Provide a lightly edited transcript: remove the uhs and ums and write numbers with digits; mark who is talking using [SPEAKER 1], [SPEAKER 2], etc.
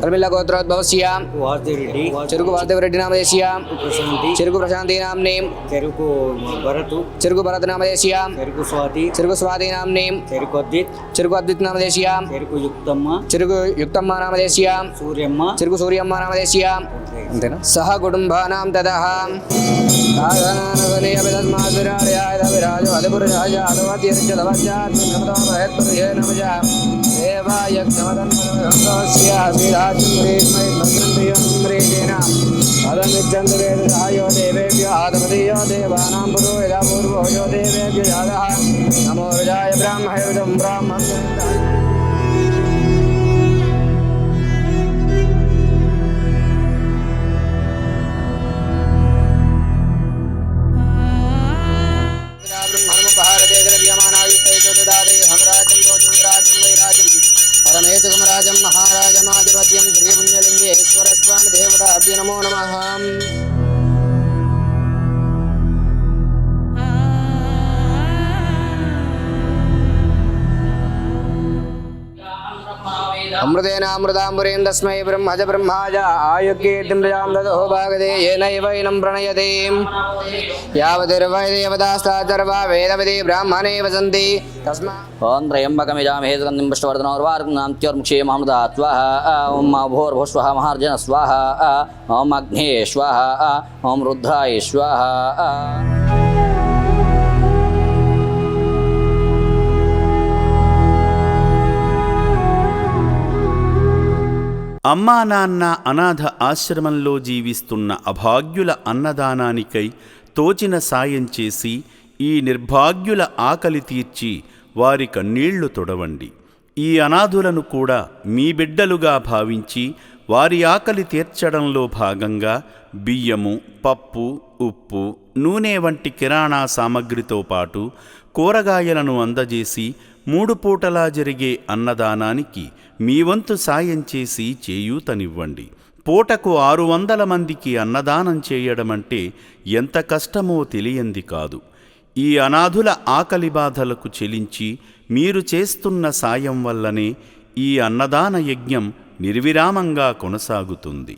[SPEAKER 1] తల్మిల్ల గోత్రోద్భవస్య
[SPEAKER 2] వాసుదేవరెడ్డి
[SPEAKER 1] చెరుకు వాసుదేవరెడ్డి నామదేశీయ
[SPEAKER 2] ప్రశాంతి
[SPEAKER 1] చెరుకు ప్రశాంతి నామ్నే
[SPEAKER 2] చెరుకు భరతు
[SPEAKER 1] చెరుకు భరత్ నామదేశీయ
[SPEAKER 2] చెరుకు స్వాతి
[SPEAKER 1] చెరుకు స్వాతి నామ్నే
[SPEAKER 2] చెరుకు అద్విత్
[SPEAKER 1] చెరుకు అద్విత్ నామదేశీయ
[SPEAKER 2] చెరుకు యుక్తమ్మ
[SPEAKER 1] చెరుకు యుక్తమ్మ నామదేశీయ
[SPEAKER 2] సూర్యమ్మ
[SPEAKER 1] చెరుకు సూర్యమ్మ నామదేశీయ అంతేనా సహ కుటుంబానాం తదః నమో రజాయ బ్రాహ్మణం బ్రాహ్మణ परमेशुकमराजं महाराजमाधिपत्यं श्रीपुण्यलिङ्गेश्वरस्वामी देवताभ्यो नमो नमः। अमृतेनामृताम्बुरेण तस्मै ब्रह्मज ब्रह्माज आयुर्कीर्तिं प्रजां ददो भागदे येनैवैनं प्रणयते यावतिर्वै देवतास्ताचर्वा वेदविदे ब्राह्मणे वसन्ति तस्मात्
[SPEAKER 3] ओं त्र्यम्बकमिजामहे सुगन्धिं पुष्टवर्धनोर्वारुणां स्वाहा ओं भोर्भुस्वः महार्जन स्वाहा ओं अग्ने स्वाहा ओं रुद्राय स्वाहा।
[SPEAKER 4] అమ్మా నాన్న అనాథ ఆశ్రమంలో జీవిస్తున్న అభాగ్యుల అన్నదానానికై తోచిన సాయం చేసి ఈ నిర్భాగ్యుల ఆకలి తీర్చి వారి కన్నీళ్లు తొడవండి. ఈ అనాథులను కూడా మీ బిడ్డలుగా భావించి వారి ఆకలి తీర్చడంలో భాగంగా బియ్యము, పప్పు, ఉప్పు, నూనె వంటి కిరాణా సామగ్రితో పాటు కూరగాయలను అందజేసి 3 పూటలా జరిగే అన్నదానానికి మీ వంతు సాయం చేసి చేయూతనివ్వండి. పూటకు 600 మందికి అన్నదానం చేయడమంటే ఎంత కష్టమో తెలియంది కాదు. ఈ అనాథుల ఆకలి బాధలకు చెలించి మీరు చేస్తున్న సాయం వల్లనే ఈ అన్నదాన యజ్ఞం నిర్విరామంగా కొనసాగుతుంది.